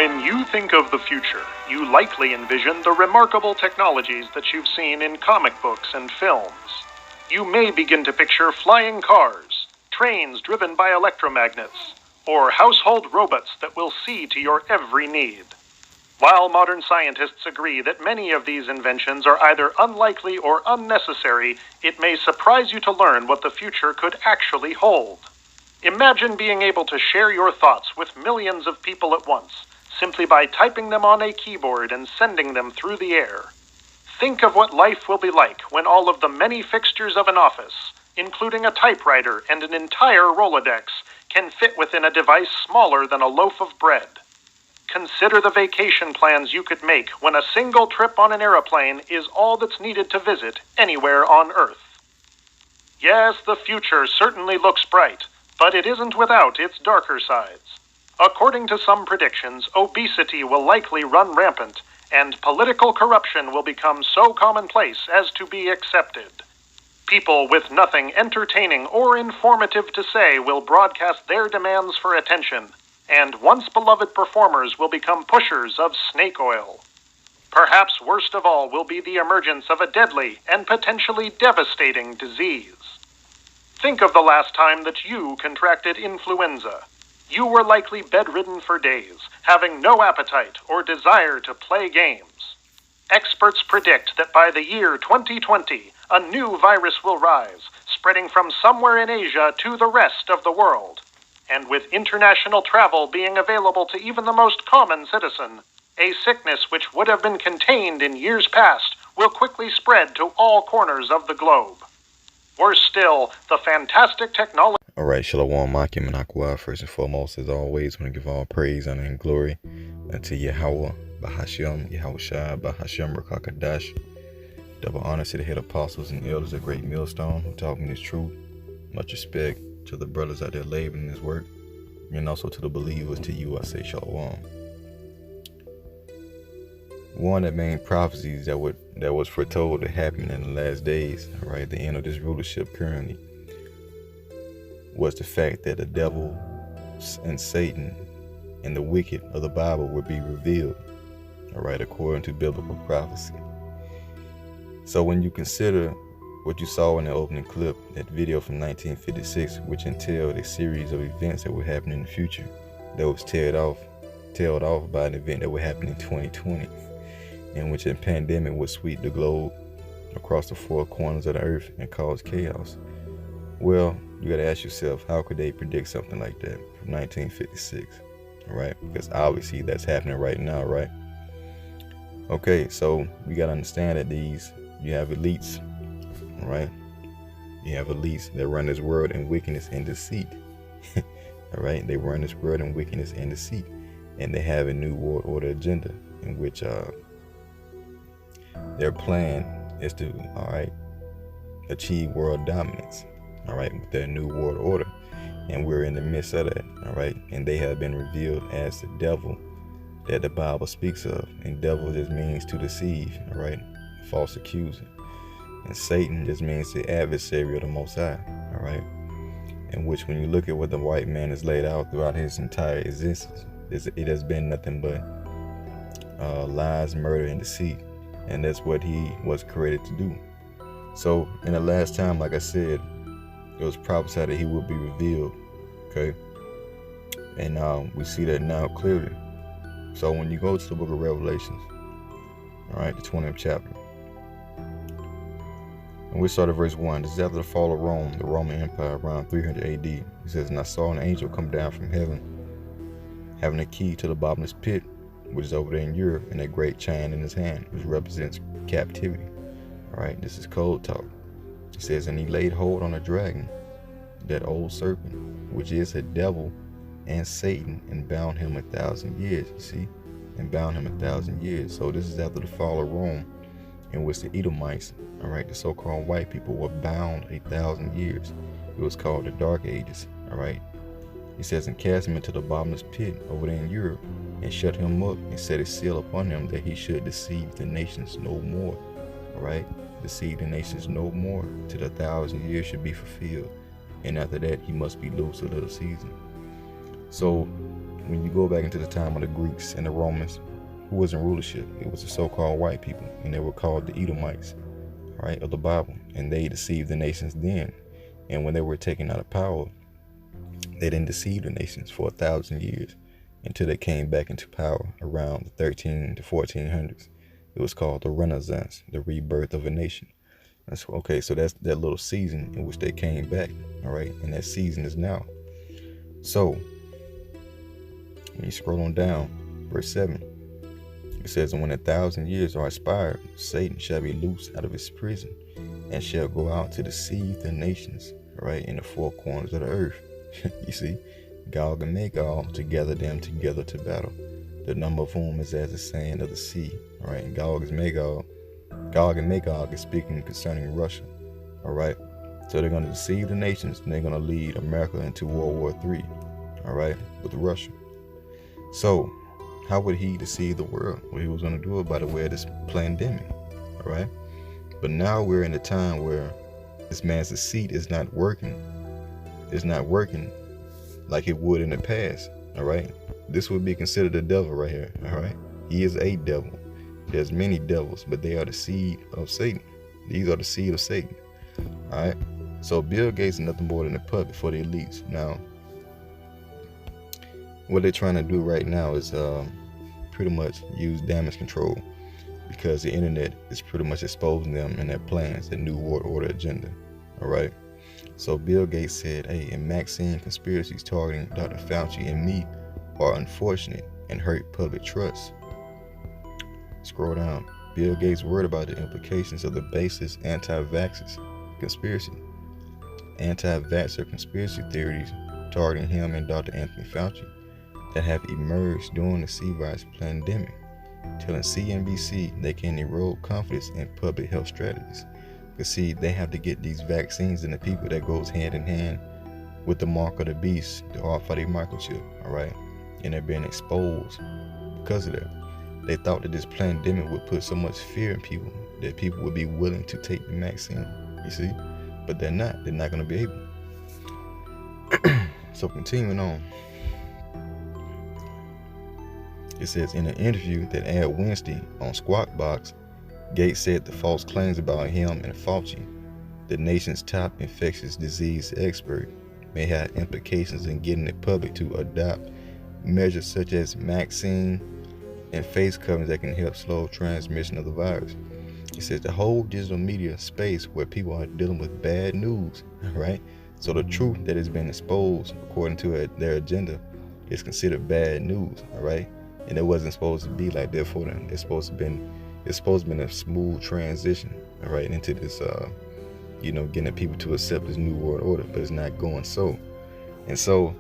When you think of the future, you likely envision the remarkable technologies that you've seen in comic books and films. You may begin to picture flying cars, trains driven by electromagnets, or household robots that will see to your every need. While modern scientists agree that many of these inventions are either unlikely or unnecessary, it may surprise you to learn what the future could actually hold. Imagine being able to share your thoughts with millions of people at once, simply by typing them on a keyboard and sending them through the air. Think of what life will be like when all of the many fixtures of an office, including a typewriter and an entire Rolodex, can fit within a device smaller than a loaf of bread. Consider the vacation plans you could make when a single trip on an airplane is all that's needed to visit anywhere on Earth. Yes, the future certainly looks bright, but it isn't without its darker sides. According to some predictions, obesity will likely run rampant, and political corruption will become so commonplace as to be accepted. People with nothing entertaining or informative to say will broadcast their demands for attention, and once beloved performers will become pushers of snake oil. Perhaps worst of all will be the emergence of a deadly and potentially devastating disease. Think of the last time that you contracted influenza. You were likely bedridden for days, having no appetite or desire to play games. Experts predict that by the year 2020, a new virus will rise, spreading from somewhere in Asia to the rest of the world. And with international travel being available to even the most common citizen, a sickness which would have been contained in years past will quickly spread to all corners of the globe. Worse still, the fantastic technology... All right, Shalom, Akim and Aqua. First and foremost, as always, I want to give all praise, honor, and glory unto Yahweh, Bahashem, Yahweh Shai, Bahashem, Rakakadash. Double honor to the head apostles and elders of Great Millstone who taught me this truth. Much respect to the brothers out there laboring in this work, and also to the believers. To you, I say Shalom. One of the main prophecies that was foretold to happen in the last days, right, at the end of this rulership currently, was the fact that the devil and Satan and the wicked of the Bible would be revealed, all right, according to biblical prophecy. So when you consider what you saw in the opening clip, that video from 1956, which entailed a series of events that would happen in the future, that was tailed off by an event that would happen in 2020, in which a pandemic would sweep the globe across the four corners of the earth and cause chaos. Well, you got to ask yourself, how could they predict something like that from 1956, all right? Because obviously that's happening right now, right? Okay, so we got to understand that you have elites, all right? You have elites that run this world in wickedness and deceit, all right? They run this world in wickedness and deceit, and they have a new world order agenda in which their plan is to, all right, achieve world dominance, all right, with their new world order. And we're in the midst of that, all right? And they have been revealed as the devil that the Bible speaks of. And devil just means to deceive, all right? False accuser. And Satan just means the adversary of the Most High, all right? In which, when you look at what the white man has laid out throughout his entire existence, it has been nothing but lies, murder, and deceit. And that's what he was created to do. So in the last time, like I said, it was prophesied that he would be revealed, okay? And we see that now clearly. So when you go to the book of Revelations, all right, the 20th chapter, and we start at verse 1. This is after the fall of Rome, the Roman Empire, around 300 AD. It says, "And I saw an angel come down from heaven, having a key to the bottomless pit, which is over there in Europe, and a great chain in his hand, which represents captivity." All right, this is code talk. It says, "And he laid hold on a dragon, that old serpent, which is a devil and Satan, and bound him 1,000 years." You see, and bound him 1,000 years. So this is after the fall of Rome, in which the Edomites, all right, the so-called white people, were bound 1,000 years. It was called the Dark Ages, all right. He says, "And cast him into the bottomless pit over there in Europe, and shut him up, and set a seal upon him, that he should deceive the nations no more." All right, deceive the nations no more, till the 1,000 years should be fulfilled. And after that, he must be loosed a little season. So when you go back into the time of the Greeks and the Romans, who was in rulership? It was the so-called white people, and they were called the Edomites, right, of the Bible. And they deceived the nations then. And when they were taken out of power, they didn't deceive the nations for 1,000 years until they came back into power around the 13 to 1400s. It was called the Renaissance, the rebirth of a nation. That's okay. So that's that little season in which they came back. All right, and that season is now. So when you scroll on down, verse 7, it says, "And when 1,000 years are expired, Satan shall be loosed out of his prison, and shall go out to deceive the nations, right, in the four corners of the earth." You see, Gog and Magog, to gather them together to battle, the number of whom is as the sand of the sea. All right, and Gog and Magog is speaking concerning Russia. All right, so they're going to deceive the nations, and they're going to lead America into World War III. All right, with Russia. So how would he deceive the world? Well, he was going to do it by the way of this pandemic. All right, but now we're in a time where this man's deceit is not working. It's not working like it would in the past. All right, this would be considered the devil right here. All right, he is a devil. There's many devils, but they are the seed of Satan. These are the seed of Satan. All right, so Bill Gates is nothing more than a puppet for the elites. Now, what they're trying to do right now is pretty much use damage control, because the internet is pretty much exposing them and their plans, the New World Order agenda. All right. So Bill Gates said, "Hey, and vaccine conspiracies targeting Dr. Fauci and me are unfortunate and hurt public trust." Scroll down. Bill Gates worried about the implications of the baseless anti-vaxxers conspiracy. Anti-vaxxer conspiracy theories targeting him and Dr. Anthony Fauci that have emerged during the C-virus pandemic, telling CNBC they can erode confidence in public health strategies. Because see, they have to get these vaccines in the people that goes hand in hand with the mark of the beast, the RFID microchip, all right? And they're being exposed because of that. They thought that this pandemic would put so much fear in people that people would be willing to take the vaccine, you see? But they're not. They're not going to be able. So continuing on. It says, in an interview that aired Wednesday on Squawk Box, Gates said the false claims about him and Fauci, the nation's top infectious disease expert, may have implications in getting the public to adopt measures such as vaccine and face coverings that can help slow transmission of the virus. It says the whole digital media space where people are dealing with bad news, right? So the truth that has been exposed according to their agenda is considered bad news, all right? And it wasn't supposed to be like that for them. It's supposed to be a smooth transition, all right, into this, getting people to accept this new world order, but it's not going so. And so,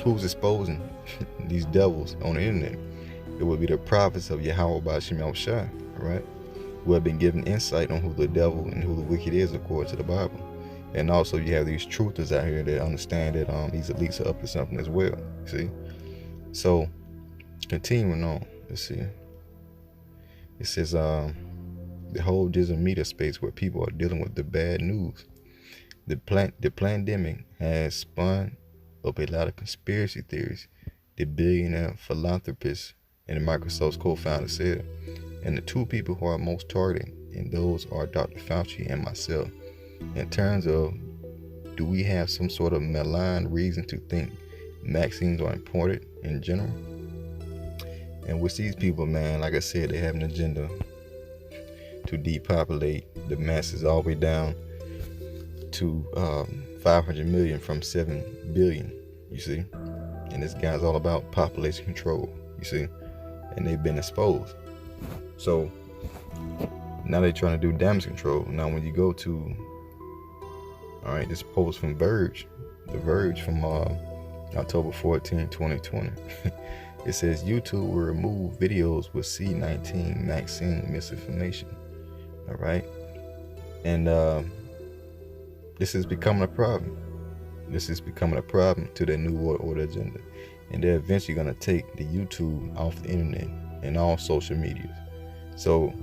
who's exposing these devils on the internet? It would be the prophets of Yahweh Ba'ashim Yahushua, all right, who have been given insight on who the devil and who the wicked is according to the Bible. And also, you have these truthers out here that understand that these elites are up to something as well. See, so continuing on, let's see. It says the whole digital media space where people are dealing with the bad news. The pandemic has spun up a lot of conspiracy theories, the billionaire philanthropist and Microsoft's co-founder said. And the two people who are most targeted, and those are Dr. Fauci and myself. In terms of, do we have some sort of malign reason to think vaccines are important in general? And with these people, man, like I said, they have an agenda to depopulate the masses all the way down to 500 million from 7 billion, you see? And this guy's all about population control, you see? And they've been exposed. So now they're trying to do damage control. Now when you go to, all right, this post from Verge, The Verge from October 14, 2020. It says YouTube will remove videos with C-19 vaccine misinformation. All right. And this is becoming a problem. This is becoming a problem to their New World Order agenda. And they're eventually going to take the YouTube off the internet and all social media. So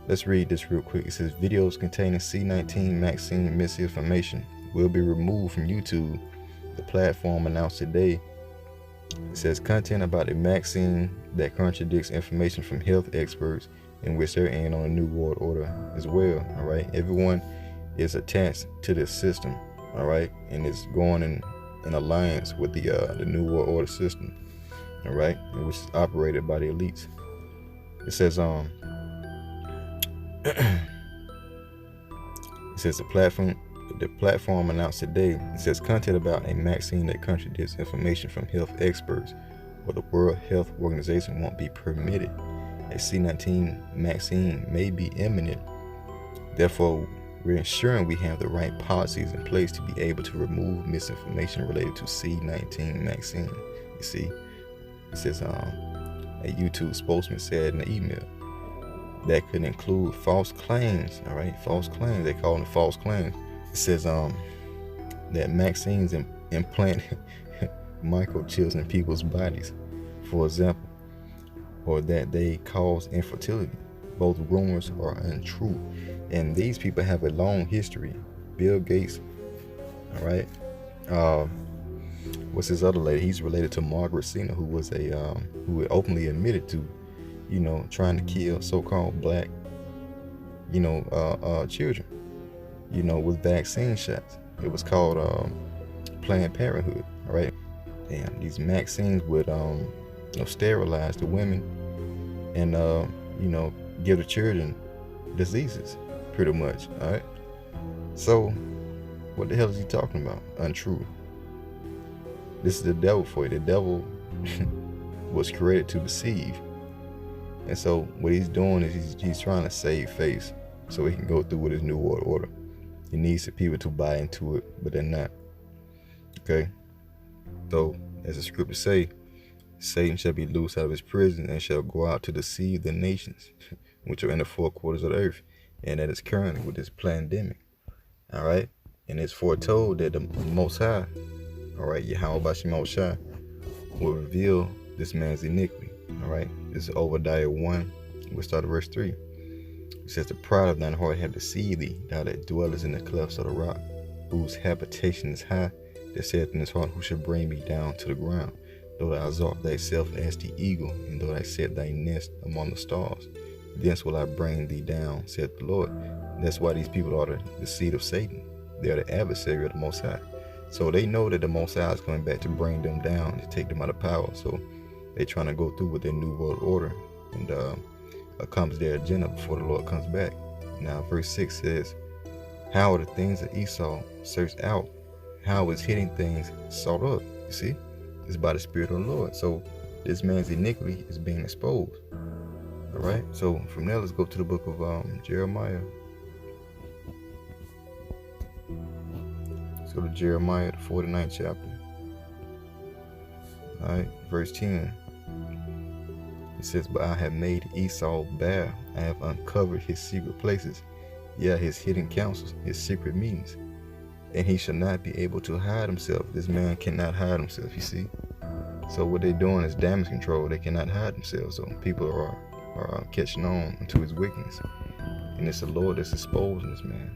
let's read this real quick. It says videos containing C-19 vaccine misinformation will be removed from YouTube. The platform announced today It says content about a vaccine that contradicts information from health experts, in which they're in on a new world order as well. All right, everyone is attached to this system. All right, and it's going in alliance with the new world order system. All right, which is operated by the elites. It says it says the platform announced today, it says content about a vaccine that contradicts information from health experts or the World Health Organization won't be permitted. A C-19 vaccine may be imminent. Therefore, we're ensuring we have the right policies in place to be able to remove misinformation related to C-19 vaccine. You see, it says a YouTube spokesman said in the email that could include false claims. All right, false claims. They call them false claims. It says that vaccines implant microchips in people's bodies, for example, or that they cause infertility. Both rumors are untrue, and these people have a long history. Bill Gates, all right. What's his other lady? He's related to Margaret Sanger, who was who openly admitted to, trying to kill so-called black, children, with vaccine shots. It was called Planned Parenthood. All right. Damn, these vaccines would sterilize the women and give the children diseases, pretty much. All right. So, what the hell is he talking about? Untrue. This is the devil for you. The devil was created to deceive, and so what he's doing is he's trying to save face so he can go through with his new world order. He needs the people to buy into it, but they're not. Okay. So, as the scriptures say, Satan shall be loosed out of his prison and shall go out to deceive the nations, which are in the four quarters of the earth, and that is currently with this pandemic. All right, and it's foretold that the Most High, all right, Yahweh Bashim Shai, will reveal this man's iniquity. All right, this is Obadiah 1. We'll start at verse 3. It says, the pride of thine heart have deceived thee, thou that dwellest in the clefts of the rock, whose habitation is high, that saith in his heart, who shall bring me down to the ground? Though thou exalt thyself as the eagle, and though thou set thy nest among the stars, thence will I bring thee down, saith the Lord. That's why these people are the seed of Satan. They are the adversary of the Most High. So they know that the Most High is coming back to bring them down, to take them out of power. So they're trying to go through with their new world order and accomplish their agenda before the Lord comes back. Now, verse 6 says, how are the things that Esau searched out? How is hidden things sought up? You see, it's by the Spirit of the Lord. So this man's iniquity is being exposed. All right. So from there, let's go to the book of Jeremiah. Let's go to Jeremiah, the 49th chapter. All right, verse 10. It says, but I have made Esau bare. I have uncovered his secret places, yeah, his hidden counsels, his secret meetings. And he shall not be able to hide himself. This man cannot hide himself, you see. So what they're doing is damage control. They cannot hide themselves. So people are catching on to his wickedness. And it's the Lord that's exposing this man.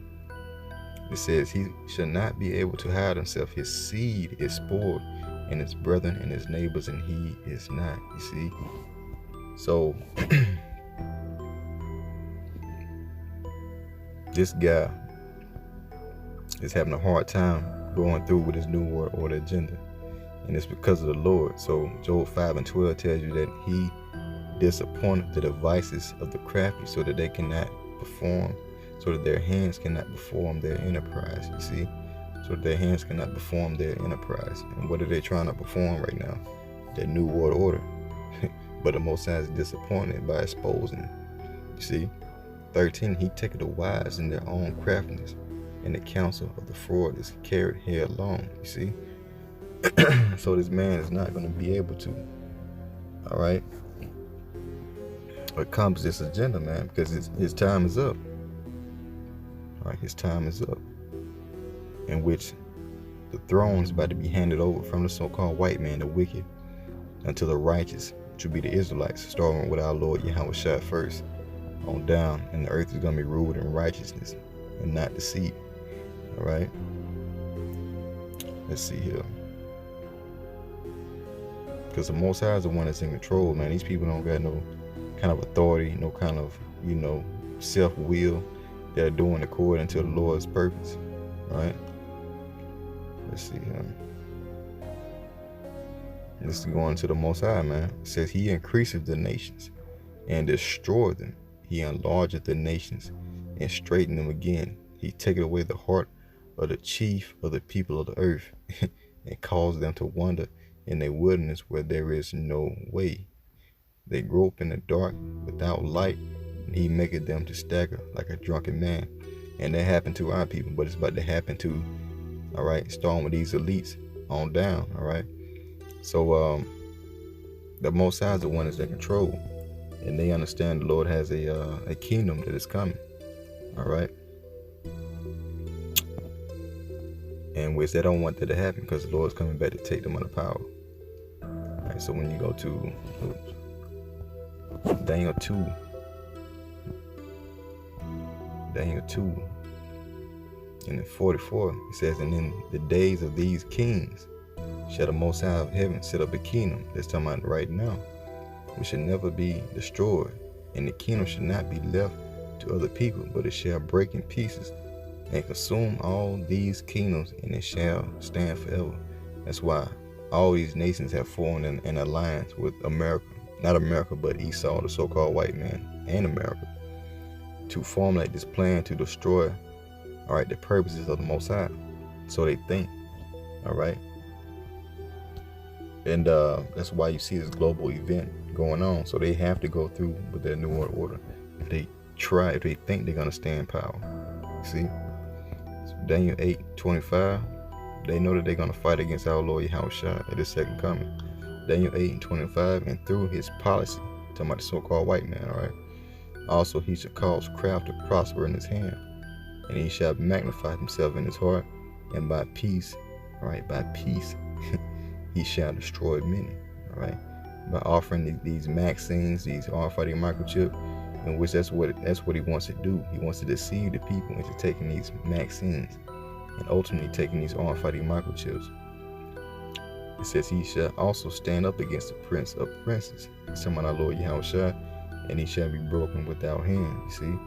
It says he shall not be able to hide himself. His seed is spoiled, and his brethren and his neighbors, and he is not, you see. So this guy is having a hard time going through with his new world order agenda, and it's because of the Lord. So Job 5:12 tells you that he disappointed the devices of the crafty, so that they cannot perform, so that their hands cannot perform their enterprise. You see, so that their hands cannot perform their enterprise. And what are they trying to perform right now? Their new world order. But the Most High is disappointed by exposing. You see, 13. He taketh the wise in their own craftiness, and the counsel of the fraud is carried headlong. You see, so this man is not going to be able to, all right, accomplish this agenda, man, because his time is up. All right, his time is up, in which the throne is about to be handed over from the so-called white man, the wicked, unto the righteous, which will be the Israelites, starting with our Lord Yahweh Shai first on down, and the earth is going to be ruled in righteousness and not deceit. All right, let's see here. because the Most High is the one that's in control, man. These people don't got no kind of authority, no kind of, self-will. They're doing according to the Lord's purpose, right? Let's see. This is going to the Most High, man. It says, He increaseth the nations and destroyed them. He enlargeth the nations and straightened them again. He taketh away the heart of the chief of the people of the earth and caused them to wander in a wilderness where there is no way. They grope in the dark without light, and He maketh them to stagger like a drunken man. And that happened to our people, but it's about to happen to, all right, starting with these elites on down, all right? So the Most High is the one that's in control, and they understand the Lord has a kingdom that is coming, all right? And which they don't want that to happen, because the Lord's coming back to take them under power. All right, so when you go to Daniel 2, and in 44, it says, and in the days of these kings shall the Most High of heaven set up a kingdom, that's talking about right now, which shall never be destroyed, and the kingdom shall not be left to other people, but it shall break in pieces and consume all these kingdoms, and it shall stand forever. That's why all these nations have formed an alliance with America, not America, but Esau, the so-called white man, and America, to formulate this plan to destroy, all right, the purposes of the Most High. So they think, all right. And that's why you see this global event going on. So they have to go through with their New World Order. If they think they're going to stay in power. See? So Daniel 8:25, they know that they're going to fight against our Lord Yahushua at His second coming. Daniel 8:25, and through his policy, talking about the so-called white man, all right? Also, he shall cause craft to prosper in his hand, and he shall magnify himself in his heart, and by peace, all right, by peace, he shall destroy many, all right? By offering these Maxims, these RFID microchip, in which that's what he wants to do. He wants to deceive the people into taking these Maxims and ultimately taking these RFID microchips. It says he shall also stand up against the prince of princes, talking about our Lord Yahushua, and he shall be broken without hand. You see?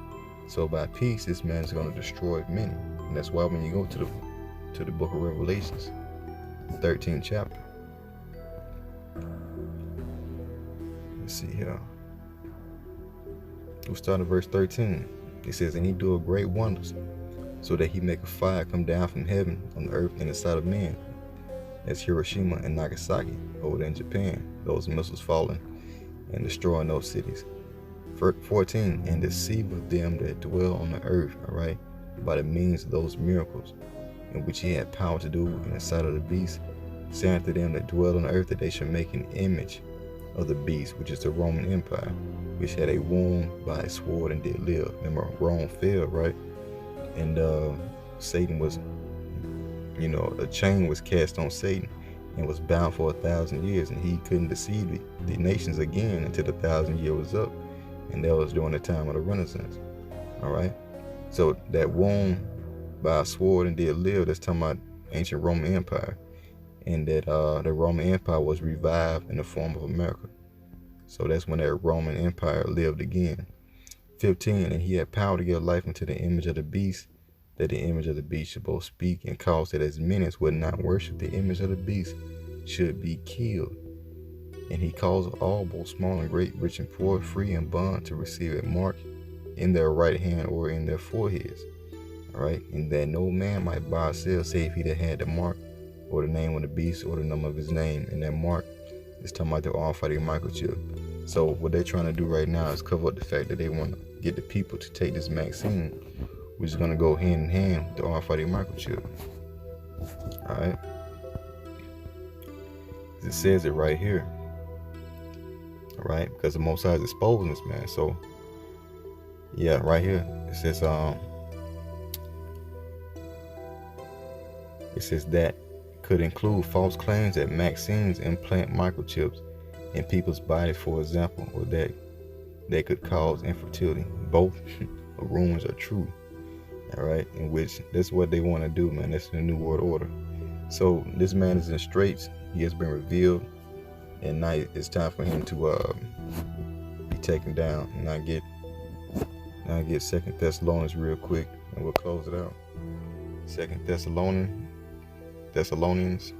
So by peace, this man is going to destroy many. And that's why when you go to the book of Revelations, 13th chapter. Let's see here. We'll start at verse 13. It says, and he doeth great wonders, so that he make a fire come down from heaven on the earth in the sight of men, as Hiroshima and Nagasaki over there in Japan, those missiles falling and destroying those cities. 14, and deceiveth them that dwell on the earth, all right, by the means of those miracles, in which he had power to do in the sight of the beast, saying to them that dwell on the earth that they should make an image of the beast, which is the Roman Empire, which had a wound by a sword and did live. Remember, Rome fell, right? And Satan was, a chain was cast on Satan and was bound for 1,000 years, and he couldn't deceive the nations again until the 1,000 year was up, and that was during the time of the Renaissance. All right, so that wound by a sword and did live, that's talking about ancient Roman Empire, and that the Roman Empire was revived in the form of America. So that's when that Roman Empire lived again. 15, and he had power to give life unto the image of the beast, that the image of the beast should both speak and cause that as many as would not worship the image of the beast should be killed. And he caused all, both small and great, rich and poor, free and bond, to receive a mark in their right hand or in their foreheads. All right, and that no man might buy or sell save he that had the mark or the name of the beast or the number of his name. And that mark is talking about the RFID microchip. So what they're trying to do right now is cover up the fact that they want to get the people to take this vaccine, which is going to go hand in hand with the RFID microchip. All right, it says it right here. All right, because the Most High is exposing this man. So yeah, right here it says that could include false claims that vaccines implant microchips in people's body, for example, or that they could cause infertility. Both rumors are true. All right, in which that's what they want to do, man. That's the New World Order. So this man is in straits. He has been revealed and now it's time for him to be taken down. And I get 2 Thessalonians real quick, and we'll close it out. 2 Thessalonians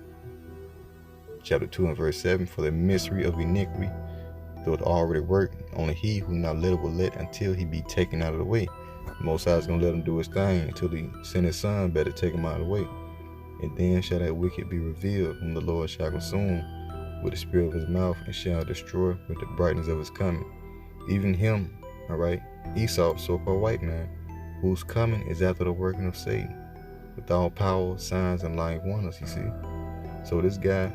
chapter 2 and verse 7. For the mystery of iniquity doth already work, only he who not let will let until he be taken out of the way. The Most High is going to let him do his thing until he send his son better take him out of the way. And then shall that wicked be revealed, whom the Lord shall consume with the spirit of his mouth, and shall destroy with the brightness of his coming. Even him, all right, Esau, so-called white man, whose coming is after the working of Satan, with all power, signs, and lying wonders, you see. So this guy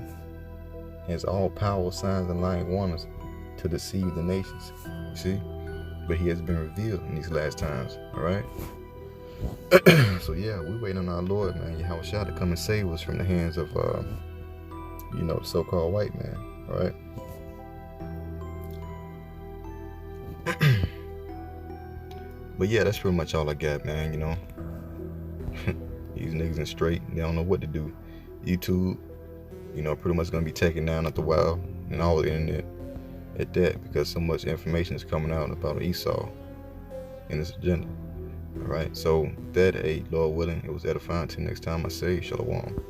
has all power, signs, and lying wonders to deceive the nations, you see. But he has been revealed in these last times, all right. So yeah, we waiting on our Lord, man, Yahweh Shah, to come and save us from the hands of, the so-called white man, all right. But yeah, that's pretty much all I got, man. These niggas in straight, they don't know what to do. YouTube, pretty much gonna be taken down after a while, and all the internet at that, because so much information is coming out about Esau and his agenda. All right, so that, Lord willing, it was edifying. Till next time I say, Shalom.